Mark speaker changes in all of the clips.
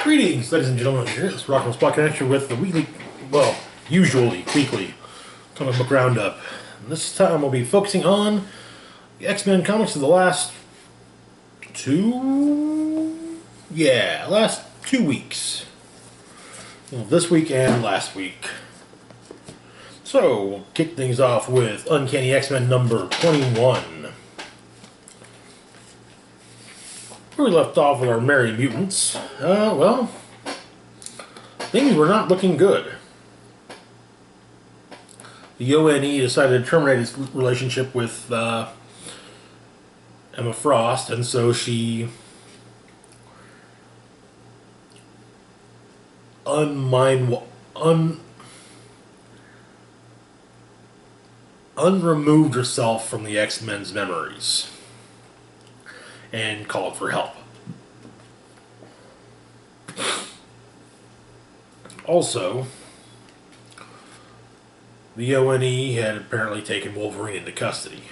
Speaker 1: Greetings, ladies and gentlemen. It's Rockwell's Spot Connection with the weekly, well, usually weekly comic book roundup. And this time we'll be focusing on the X-Men comics of the last last 2 weeks. Well, this week and last week. So, we'll kick things off with Uncanny X-Men number 21. Where we left off with our Merry Mutants. Well, things were not looking good. The ONE decided to terminate its relationship with Emma Frost, and so she unremoved herself from the X-Men's memories and called for help. Also, the ONE had apparently taken Wolverine into custody.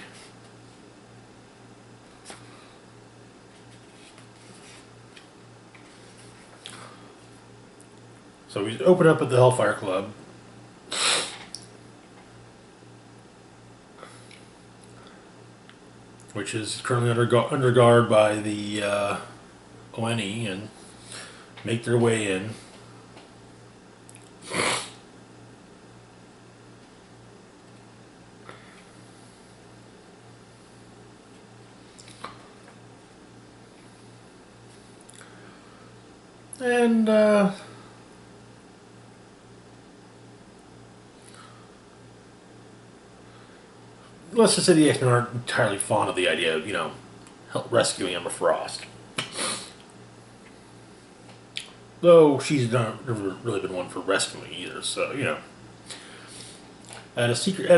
Speaker 1: So we open up at the Hellfire Club. Which is currently under guard by the ONE, and make their way in. And let's just say the X-Men aren't entirely fond of the idea of, rescuing Emma Frost. Though she's never really been one for rescuing either, so, At a secret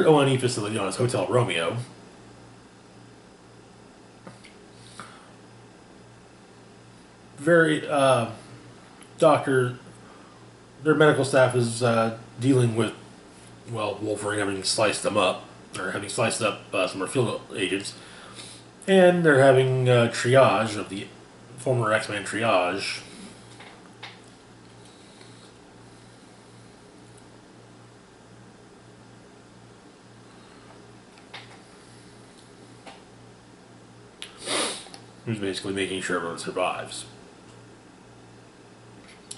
Speaker 1: ONE facility known as Hotel Romeo, their medical staff is dealing with, Wolverine having sliced them up, or having sliced up some refill agents, and they're having triage of the former X-Men triage. Who's basically making sure everyone survives.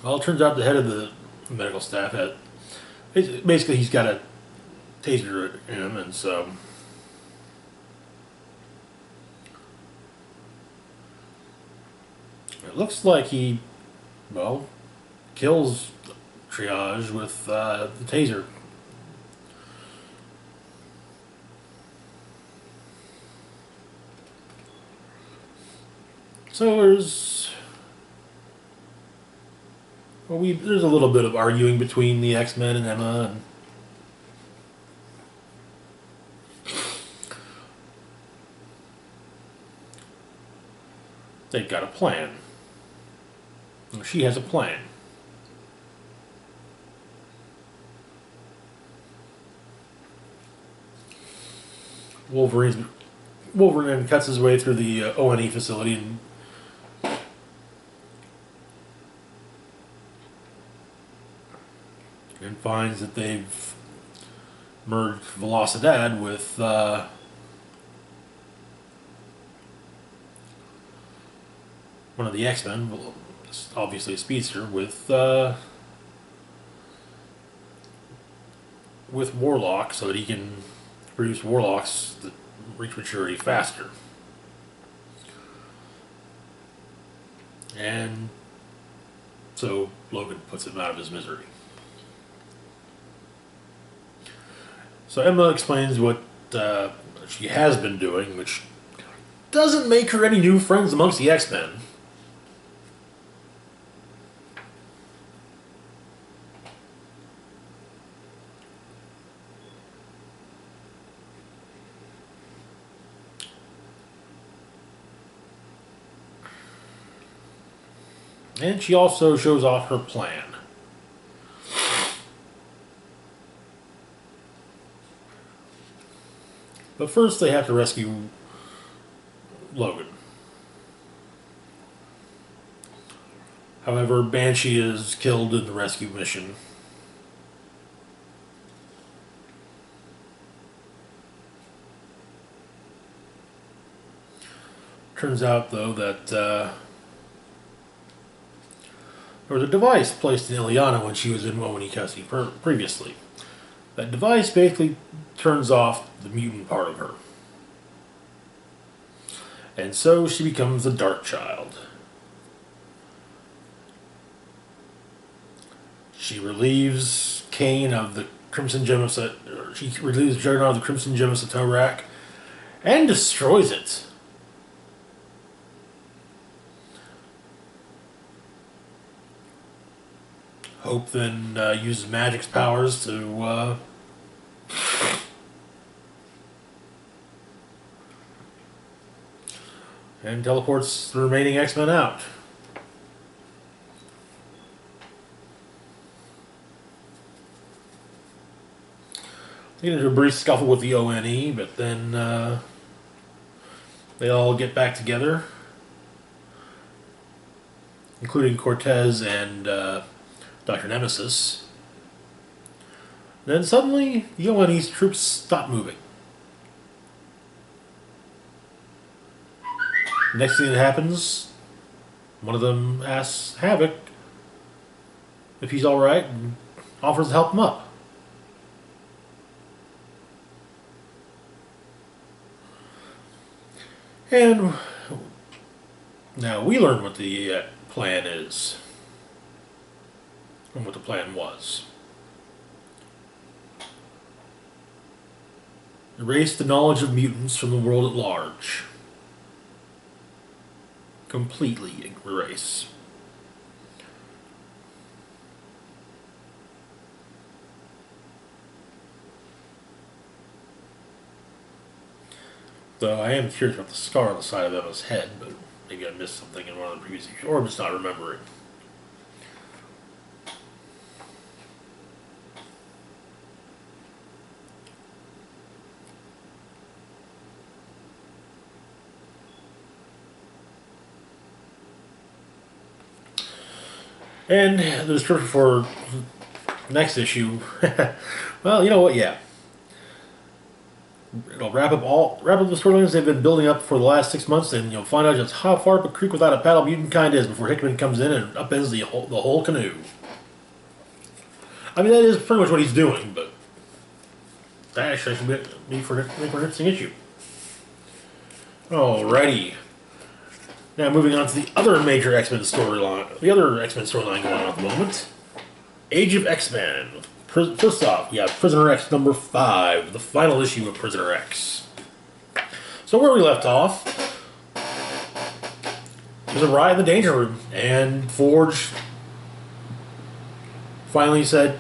Speaker 1: Well, it turns out the head of the medical staff basically he's got a taser in him, and so it looks like he, kills Triage with the taser. So there's a little bit of arguing between the X-Men and Emma, and they've got a plan. She has a plan. Wolverine cuts his way through the ONE facility and finds that they've merged Velocidad with one of the X-Men, obviously a speedster, with Warlock, so that he can produce Warlocks that reach maturity faster. And so Logan puts him out of his misery. So Emma explains what she has been doing, which doesn't make her any new friends amongst the X-Men. And she also shows off her plan. But first they have to rescue Logan. However, Banshee is killed in the rescue mission. Turns out, though, that there was a device placed in Illyana when she was in Wodonii custody previously. That device basically turns off the mutant part of her. And so she becomes the Dark Child. She relieves Kane of the Crimson Gem of she relieves Juggernaut of the Crimson Gem of Satorak and destroys it. Hope then uses Magic's powers to and teleports the remaining X-Men out. They get into a brief scuffle with the ONE, but then they all get back together, including Cortez and Dr. Nemesis. Then suddenly, the ONE's troops stop moving. Next thing that happens, one of them asks Havoc if he's alright and offers to help him up. And now we learn what the plan is. And what the plan was. Erase the knowledge of mutants from the world at large. Completely erase. Though I am curious about the scar on the side of Emma's head, but maybe I missed something in one of the previous issues, or I'm just not remembering. And the description for next issue, well, you know what? Yeah, it'll wrap up the storylines they've been building up for the last 6 months, and you'll find out just how far up a creek without a paddle mutant kind is before Hickman comes in and upends the whole canoe. I mean, that is pretty much what he's doing, but that actually should be for an interesting issue. Alrighty. Now moving on to the other major X-Men storyline, going on at the moment. Age of X-Men. First off, we have Prisoner X number 5, the final issue of Prisoner X. So where we left off, there's a riot in the Danger Room, and Forge finally decided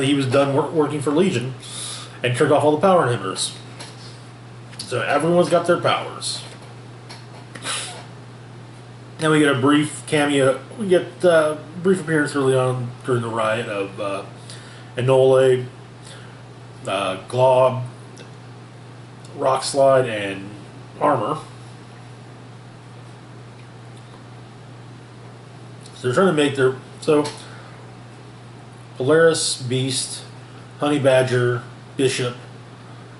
Speaker 1: he was done working for Legion, and turned off all the power inhibitors. So everyone's got their powers. Then we get a brief cameo. We get a brief appearance early on during the riot of Enole, Glob, Rockslide, and Armor. So they're trying to make their... So, Polaris, Beast, Honey Badger, Bishop,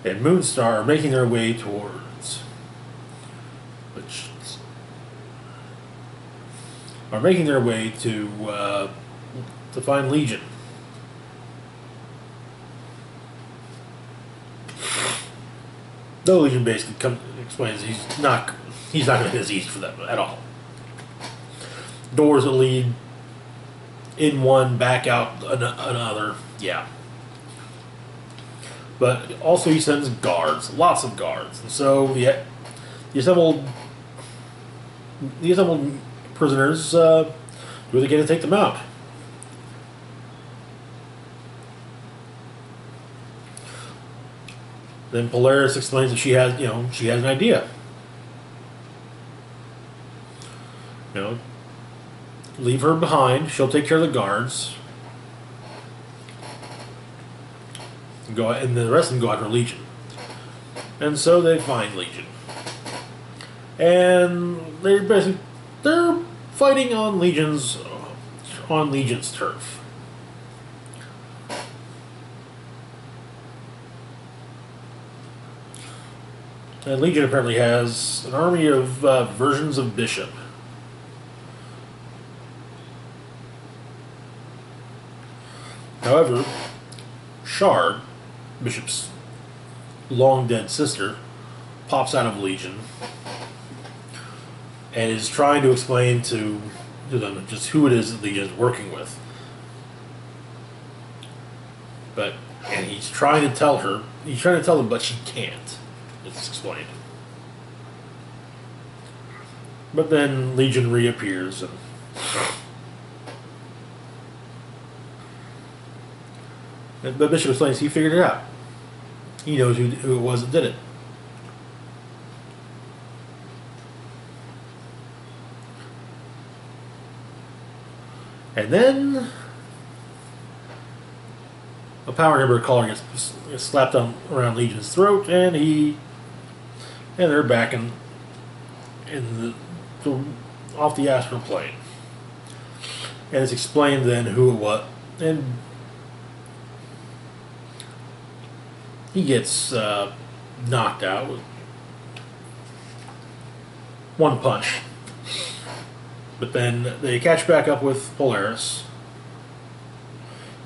Speaker 1: and Moonstar are making their way towards... are making their way to find Legion. Though Legion basically explains he's not going to hit as easy for them at all. Doors that lead in one, back out another. Yeah. But also he sends guards, lots of guards, and so the assembled prisoners really get to take them out. Then Polaris explains that she has an idea. Leave her behind. She'll take care of the guards. And the rest of them go after Legion. And so they find Legion. And they're fighting on Legion's turf. And Legion apparently has an army of versions of Bishop. However, Shard, Bishop's long dead sister, pops out of Legion and is trying to explain to them just who it is that Legion is working with. And he's trying to tell them, but she can't. It's explained. But then Legion reappears but Bishop explains he figured it out. He knows who it was that did it. And then a power number collar gets slapped around Legion's throat, and they're back off the astral plane. And it's explained then who it was, and he gets knocked out with one punch. But then they catch back up with Polaris,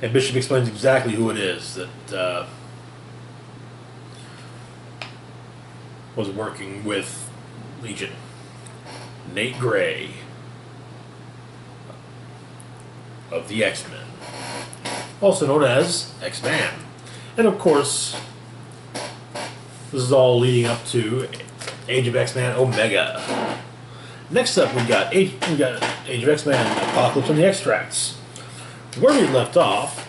Speaker 1: and Bishop explains exactly who it is that was working with Legion. Nate Gray of the X-Men, also known as X-Man. And of course, this is all leading up to Age of X-Man Omega. Next up, we got Age of X-Man Apocalypse and the Extracts. Where we left off,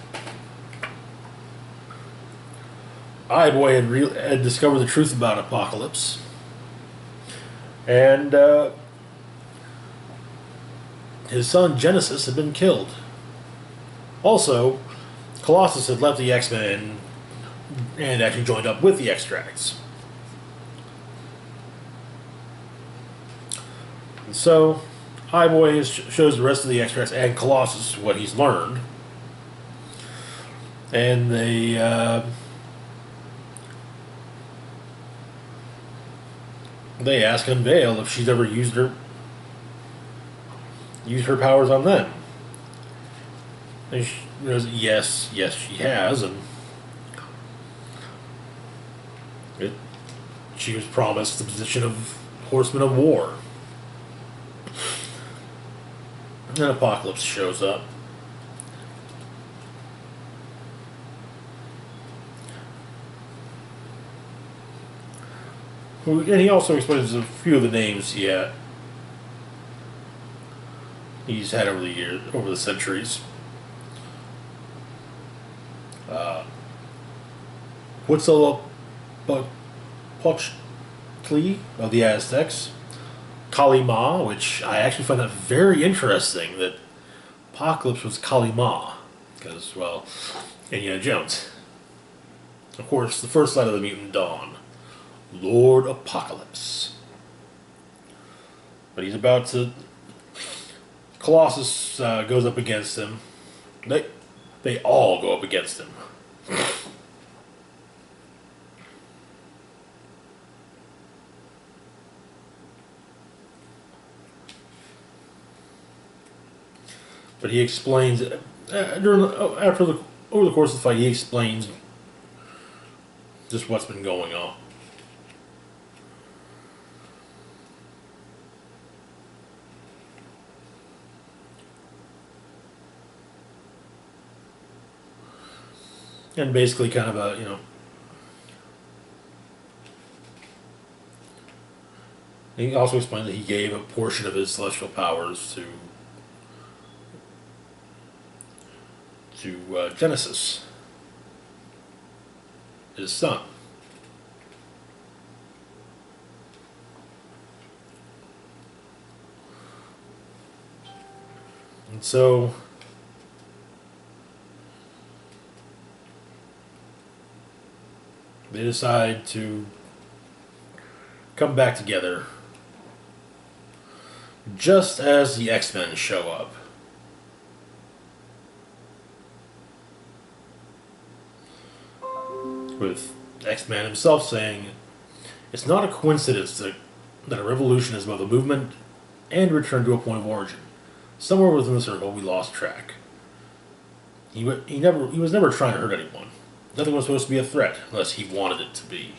Speaker 1: Eye-Boy had discovered the truth about Apocalypse, and his son Genesis had been killed. Also, Colossus had left the X-Men and actually joined up with the Extracts. And so, Eye-Boy shows the rest of the Extracts and Colossus what he's learned. And they ask Unveil if she's ever used her powers on them. And she goes, yes, she has, and she was promised the position of Horseman of War. And Apocalypse shows up. And he also explains a few of the names he's had over the years, over the centuries. Huitzilopochtli of the Aztecs. Kali Ma, which I actually find that very interesting that Apocalypse was Kali Ma. Because, well, Indiana Jones. Of course, the first light of the Mutant Dawn. Lord Apocalypse. But he's about to... Colossus goes up against him. They all go up against him. But he explains over the course of the fight. He explains just what's been going on. And basically, kind of he also explains that he gave a portion of his celestial powers to Genesis, his son. And so they decide to come back together just as the X-Men show up. With X-Man himself saying, "It's not a coincidence that a revolution is both a movement and a return to a point of origin. Somewhere within the circle, we lost track. He was never trying to hurt anyone. Nothing was supposed to be a threat unless he wanted it to be."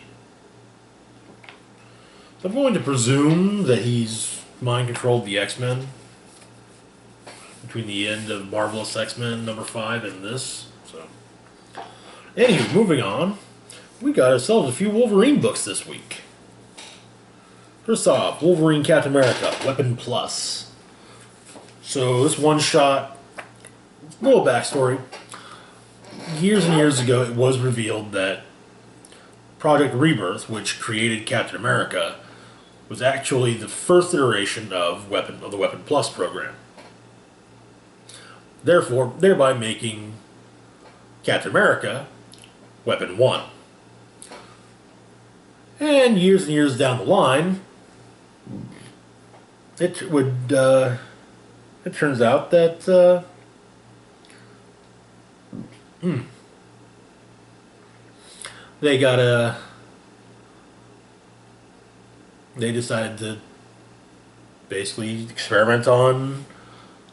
Speaker 1: So I'm going to presume that he's mind controlled the X-Men between the end of Marvelous X-Men #5 and this. So, anywho, moving on, we got ourselves a few Wolverine books this week. First off, Wolverine Captain America, Weapon Plus. So this one shot, little backstory. Years and years ago, it was revealed that Project Rebirth, which created Captain America, was actually the first iteration of the Weapon Plus program. Therefore, thereby making Captain America Weapon 1. And years down the line, it turns out that they decided to basically experiment on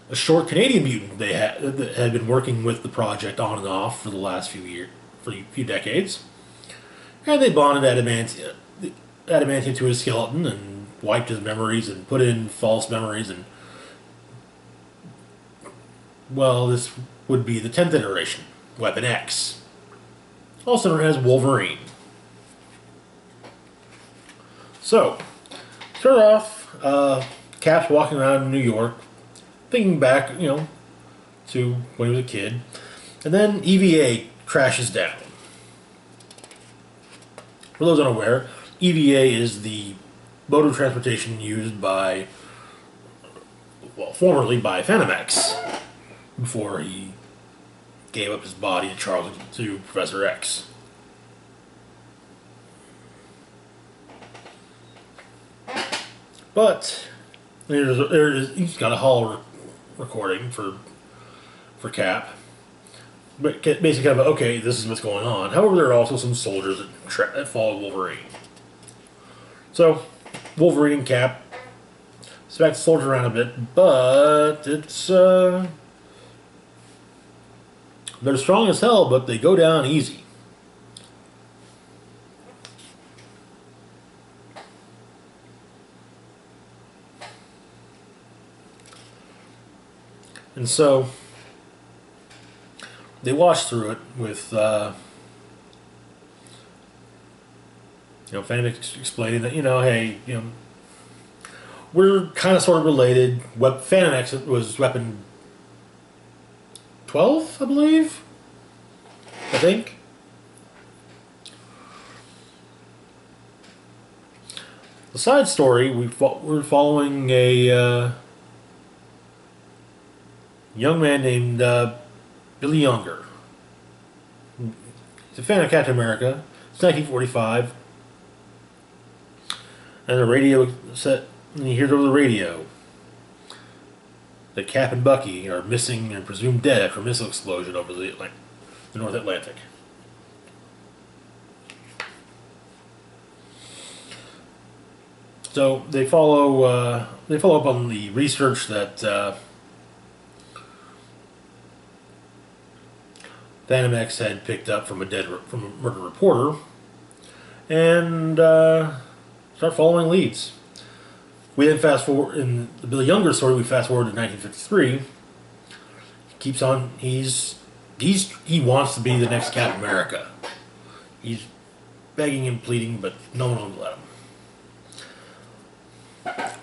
Speaker 1: a short Canadian mutant that had been working with the project on and off for the last few decades, and they bonded adamantium to his skeleton and wiped his memories and put in false memories, and well, this would be the 10th iteration, Weapon X, also known as Wolverine. So, start off, Cap's walking around in New York, thinking back, to when he was a kid, and then EVA crashes down. For those unaware, EVA is the mode of transportation used formerly by Phantom-X, before he gave up his body to Professor X. But he's got a holo recording for Cap. But basically, kind of okay, this is what's going on. However, there are also some soldiers that follow Wolverine. So, Wolverine and Cap smack the soldier around a bit, but it's they're strong as hell, but they go down easy. And so they watch through it with, Phantom explaining that, hey, we're kind of sort of related. Phantom X was Weapon 12, I believe. I think. The side story, we're following a young man named Billy Younger. He's a fan of Captain America. It's 1945. And the radio set, and he hears over the radio that Cap and Bucky are missing and presumed dead after a missile explosion over the North Atlantic. So they follow up on the research that Phantom X had picked up from a murder reporter, and start following leads. We then fast forward in the Billy Younger story. We fast forward to 1953. He keeps on. He wants to be the next Captain America. He's begging and pleading, but no one will let him.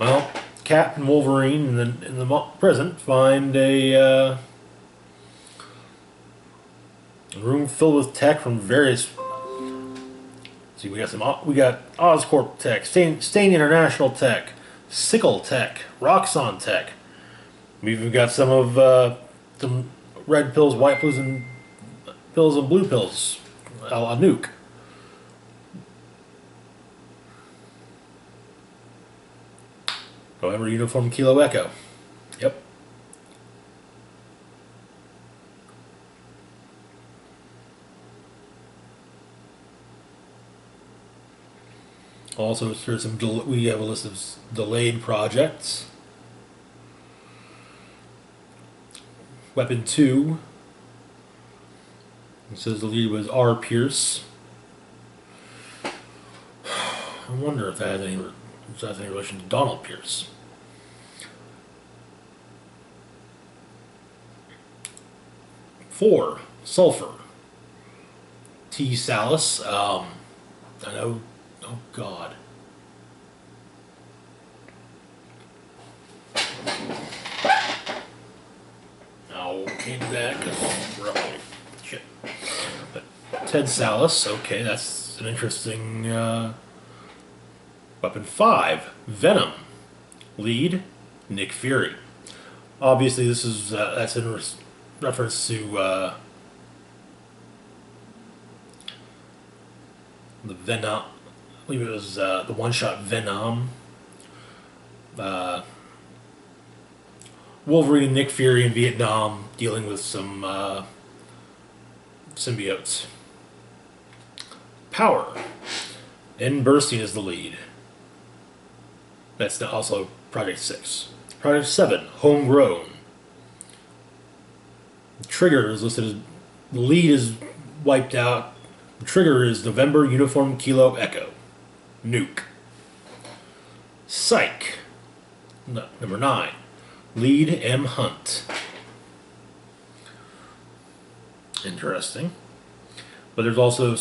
Speaker 1: Well, Cap and Wolverine in the present find a room filled with tech from various. See, we got Oscorp tech, Stain International tech, Sickle tech, Roxxon tech. We've even got some red pills, white pills, and blue pills, a la Nuke. November Uniform Kilo Echo. Yep. Also, here's we have a list of delayed projects. Weapon 2. It says the lead was R. Pierce. I wonder if that has any relation to Donald Pierce. Four, Sulfur. T. Salis. I know. Oh, God. No, can't do that because we're up on shit. But Ted Salis, okay, that's an interesting weapon. 5, Venom. Lead, Nick Fury. Obviously, this is that's in reference to the Venom. I believe it was the one-shot Venom. Wolverine and Nick Fury in Vietnam dealing with some symbiotes. Power. N. Burstein is the lead. That's also Project 6. Project 7, Homegrown. Trigger is listed as the lead is wiped out. The trigger is November Uniform Kilo Echo. Nuke. Psych. Number 9. Lead M. Hunt. Interesting. But there's also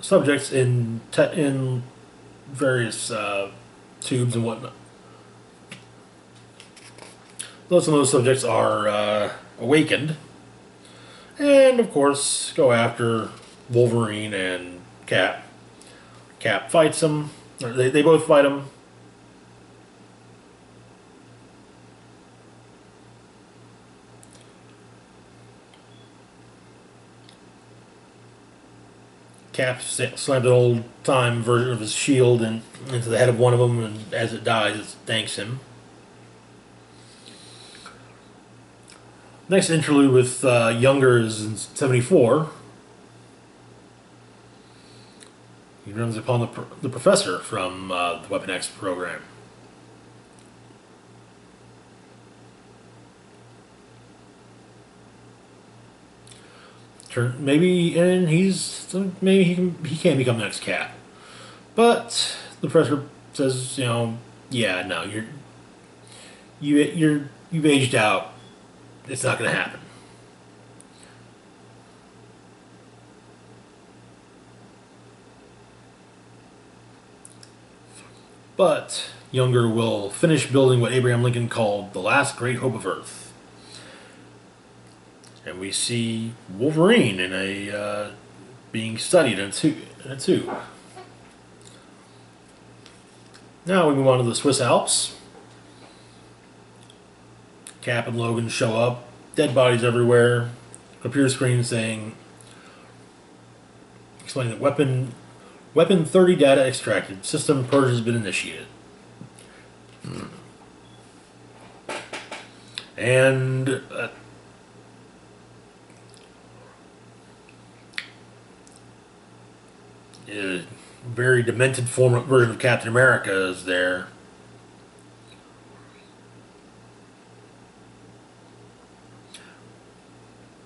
Speaker 1: subjects in various tubes and whatnot. Though some of those subjects are awakened, and of course go after Wolverine and Cap. Cap fights him. Or they both fight him. Cap slams an old-time version of his shield into the head of one of them, and as it dies, it thanks him. Next interlude with Younger is in 74. He runs upon the professor from the Weapon X program. Maybe he can become the next Cap, but the professor says, yeah, no, you've aged out. It's not going to happen. But Younger will finish building what Abraham Lincoln called the last great hope of Earth. And we see Wolverine in a being studied in a tube. Now we move on to the Swiss Alps. Cap and Logan show up. Dead bodies everywhere. Computer screen explaining that weapon 30 data extracted. System purge has been initiated. And a very demented version of Captain America is there.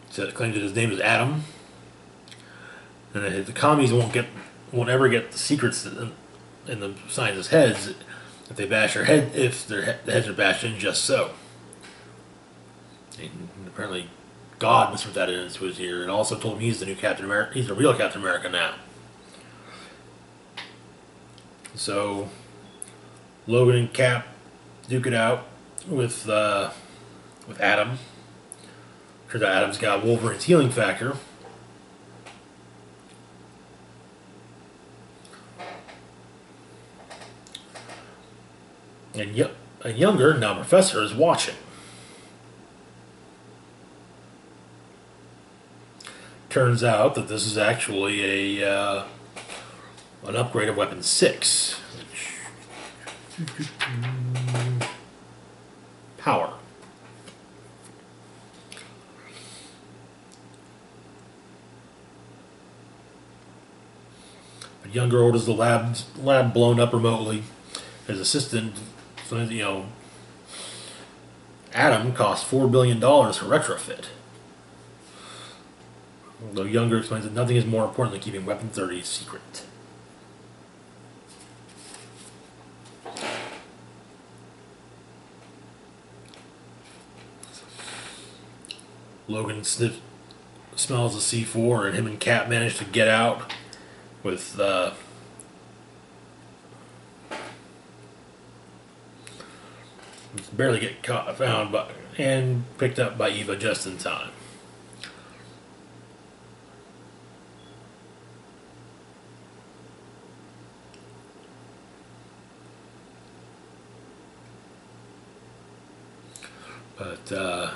Speaker 1: So it claims that his name is Adam, and the commies won't ever get the secrets in the scientists' heads if they bash their head the heads are bashed in just so. And apparently, God must have that into his ear, and also told him he's the new Captain America. He's the real Captain America now. So Logan and Cap duke it out with Adam. Turns out Adam's got Wolverine's healing factor. And Younger, now Professor, is watching. Turns out that this is actually an upgrade of Weapon 6. Younger orders the lab blown up remotely. His assistant, so, Adam cost $4 billion for retrofit. Though Younger explains that nothing is more important than keeping Weapon 30 secret. Logan smells the C4, and him and Cap manage to get out with barely get found and picked up by Eva just in time. But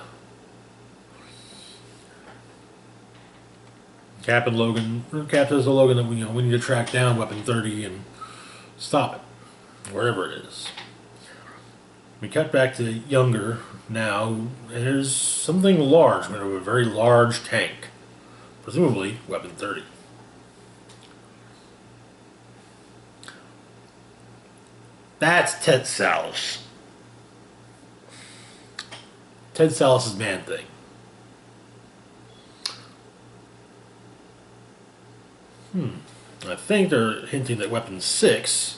Speaker 1: Cap tells to Logan that we need to track down Weapon 30 and stop it, wherever it is. We cut back to Younger now, and there's something large, a very large tank, presumably Weapon 30. That's Ted Salas. Ted Salas' Man-Thing. I think they're hinting that Weapon 6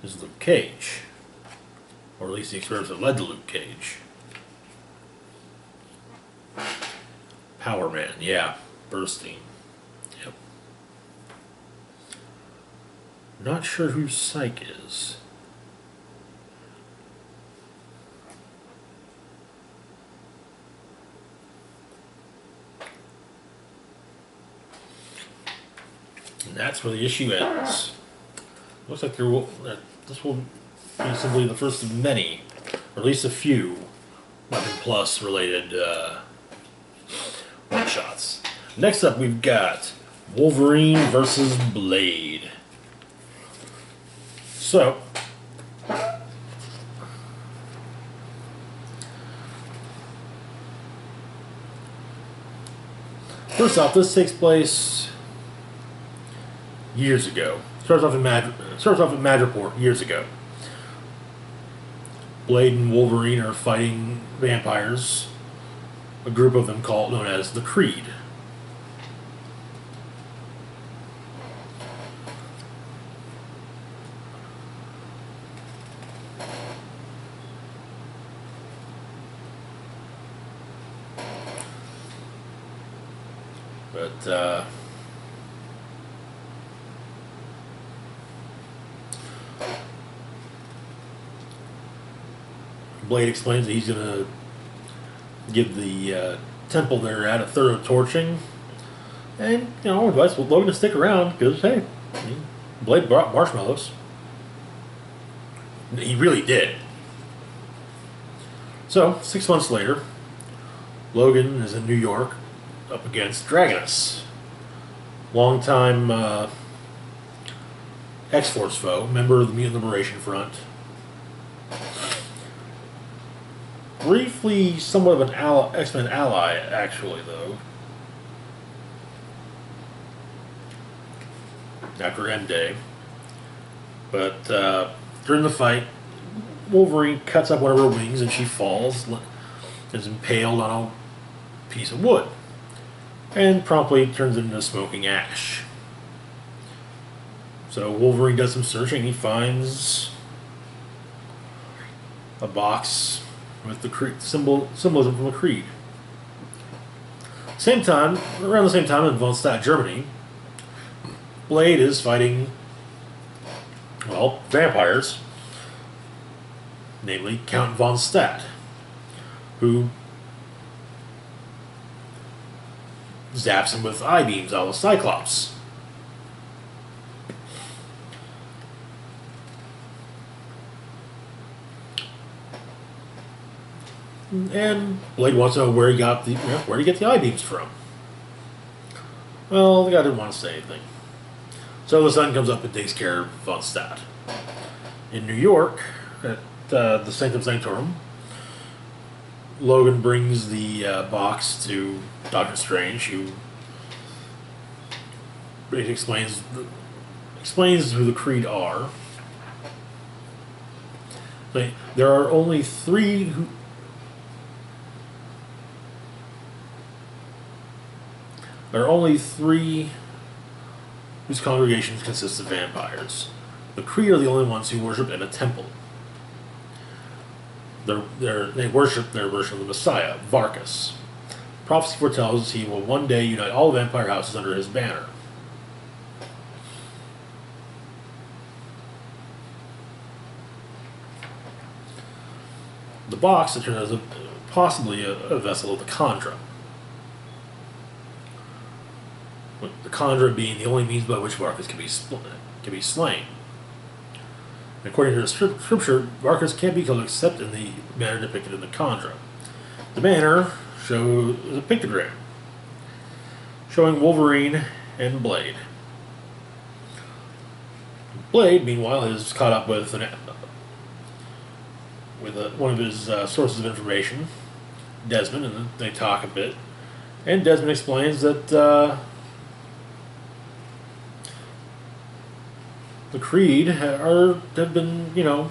Speaker 1: is Luke Cage. Or at least the experiments that led to Luke Cage. Power Man, yeah. Burstein. Yep. Not sure who Psyche is. And that's where the issue ends. Looks like this will be simply the first of many, or at least a few, Weapon Plus related one-shots. Next up, we've got Wolverine versus Blade. So, first off, this takes place years ago. Starts off at Madripoor years ago. Blade and Wolverine are fighting vampires. A group of them known as the Creed. But Blade explains that he's going to give the temple they're at a thorough torching. And, advice Logan to stick around because, hey, Blade brought marshmallows. He really did. So, 6 months later, Logan is in New York up against Dragonus. Longtime X-Force foe, member of the Mutant Liberation Front. Briefly, somewhat of an X-Men ally, actually, though. After End Day. But during the fight, Wolverine cuts up one of her wings and she falls and is impaled on a piece of wood. And promptly turns into smoking ash. So Wolverine does some searching. He finds a box with the symbolism from the Creed. Around the same time in von Stadt, Germany, Blade is fighting, vampires, namely Count von Stadt, who zaps him with eye beams out of Cyclops. And Blade wants to know where he get the eye beams from. Well, the guy didn't want to say anything. So the Sun comes up and takes care of von Stadt. In New York, at the Sanctum Sanctorum, Logan brings the box to Doctor Strange, who explains explains who the Creed are. There are only three who. There are only three whose congregations consist of vampires. The Creed are the only ones who worship in a temple. They worship their version of the Messiah, Varkas. Prophecy foretells he will one day unite all vampire houses under his banner. The box, it turns out, is possibly a vessel of the Khandra. The Khandra being the only means by which Varkas can be slain. According to the scripture, Varkas can't be killed except in the manner depicted in the Khandra. The banner shows a pictogram showing Wolverine and Blade. Blade, meanwhile, is caught up with one of his sources of information, Desmond, and they talk a bit. And Desmond explains that the Creed have been,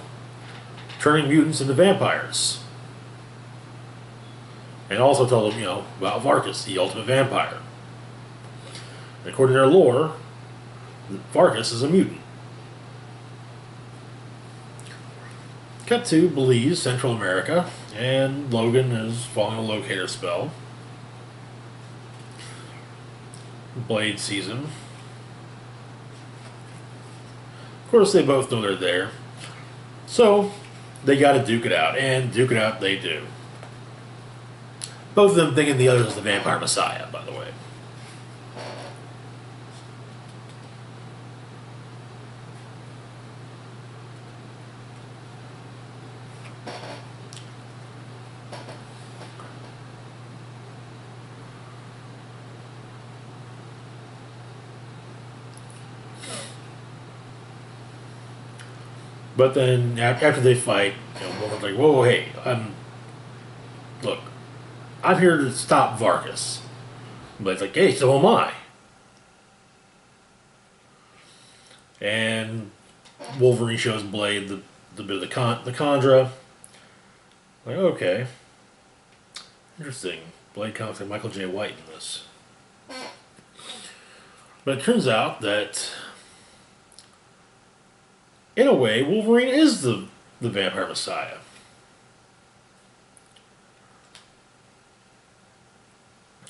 Speaker 1: turning mutants into vampires. And also tell them, about Varkas, the ultimate vampire. And according to their lore, Varkas is a mutant. Cut to Belize, Central America, and Logan is following a locator spell. Blade sees him. Of course, they both know they're there. So, they gotta duke it out, and duke it out they do. Both of them thinking the other is the Vampire Messiah, by the way. But then, after they fight, Wolverine's like, whoa, hey, look, I'm here to stop Varkas. But it's like, hey, so am I. And Wolverine shows Blade the bit of the Khandra. Like, okay. Interesting. Blade comes like Michael J. White in this. But it turns out that, in a way, Wolverine is the Vampire Messiah.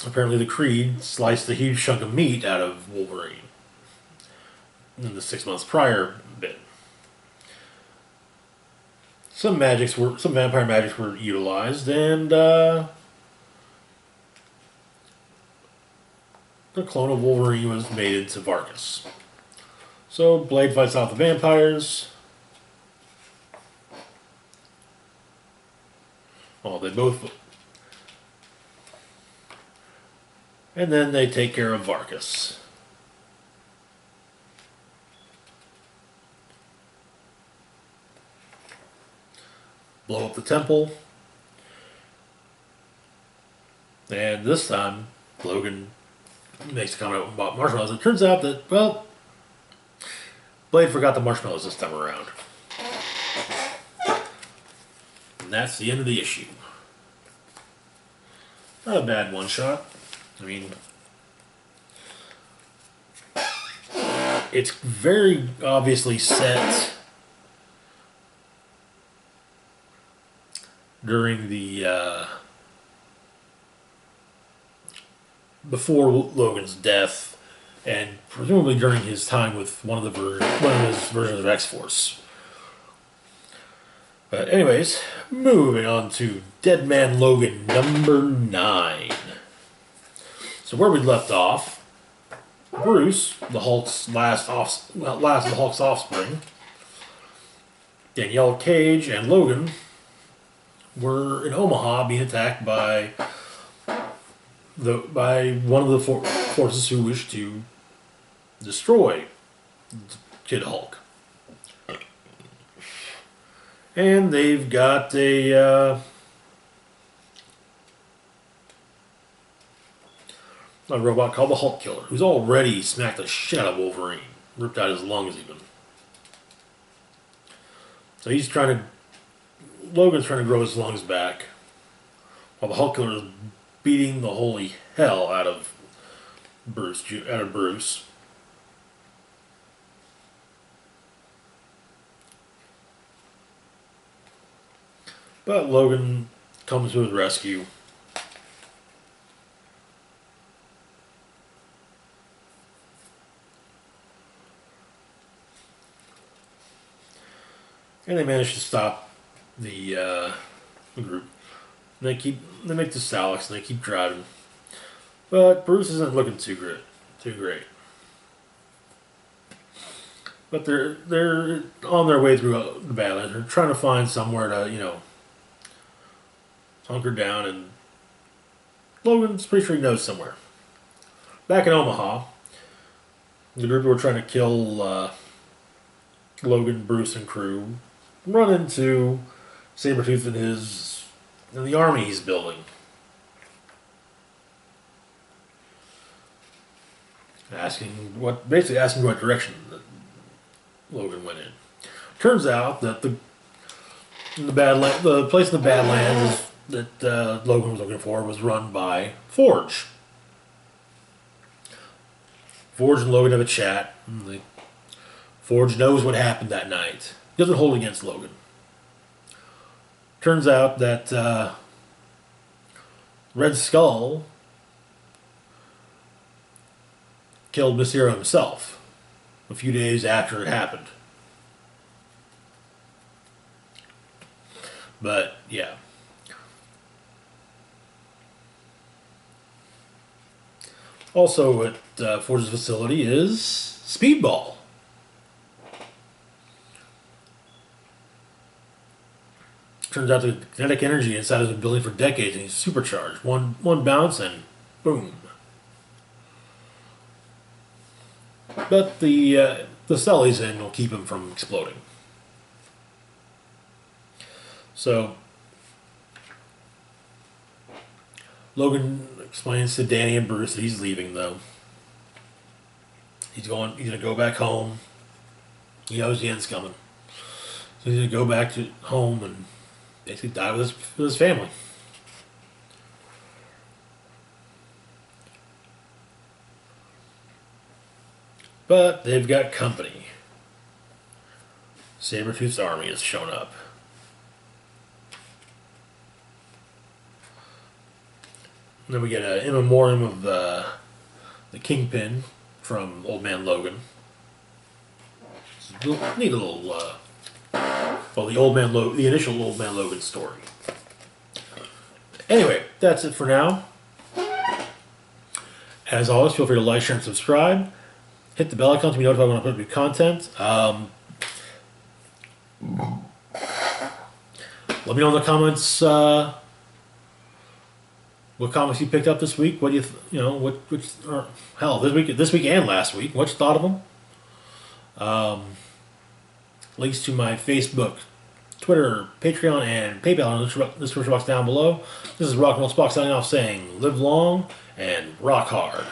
Speaker 1: Apparently the Creed sliced a huge chunk of meat out of Wolverine in the 6 months prior bit. Some vampire magics were utilized, and the clone of Wolverine was made into Varkas. So Blade fights off the vampires. Well, they both. And then they take care of Varkas. Blow up the temple. And this time, Logan makes a comment about marshmallows. It turns out that, well, Blade forgot the marshmallows this time around. And that's the end of the issue. Not a bad one-shot. I mean, it's very obviously set during the before Logan's death, and presumably during his time with one of his versions of X-Force. But anyways, moving on to Dead Man Logan #9. So where we left off, Bruce, the Hulk's last of the Hulk's offspring, Danielle Cage, and Logan were in Omaha being attacked by one of the forces who wished to destroy Kid Hulk. And they've got a robot called the Hulk Killer, who's already smacked the shit out of Wolverine. ripped out his lungs even. So he's trying to, Logan's trying to grow his lungs back, while the Hulk Killer is beating the holy hell out of Bruce. But Logan comes to his rescue. And they manage to stop the group. And they make the Salix and they keep driving. But Bruce isn't looking too great. But they're on their way through the Badlands. They're trying to find somewhere to, hunker down, and Logan's pretty sure he knows somewhere. Back in Omaha, the group who were trying to kill Logan, Bruce, and crew run into Sabretooth in the army he's building. Asking what direction that Logan went in. Turns out that the place in the Badlands that Logan was looking for was run by Forge. Forge and Logan have a chat. Forge knows what happened that night. He doesn't hold against Logan. Turns out that Red Skull killed Mysterio himself a few days after it happened. But, yeah. Also at Forge's facility is Speedball. Turns out the kinetic energy inside has been building for decades, and he's supercharged. One bounce and boom. But the cell he's in will keep him from exploding. So Logan explains to Danny and Bruce that he's leaving, though. He's gonna go back home. He knows the end's coming. So he's gonna go back to home and basically die with his family. But they've got company. Sabretooth's army has shown up. And then we get an in memoriam of the Kingpin from Old Man Logan. It's a neat little, the initial Old Man Logan story. Anyway, that's it for now. As always, feel free to like, share, and subscribe. Hit the bell icon to be notified when I put up new content. Let me know in the comments what comics you picked up this week. What do this week and last week. What you thought of them? Links to my Facebook, Twitter, Patreon, and PayPal in the description box down below. This is Rock and Roll Spock signing off saying, live long and rock hard.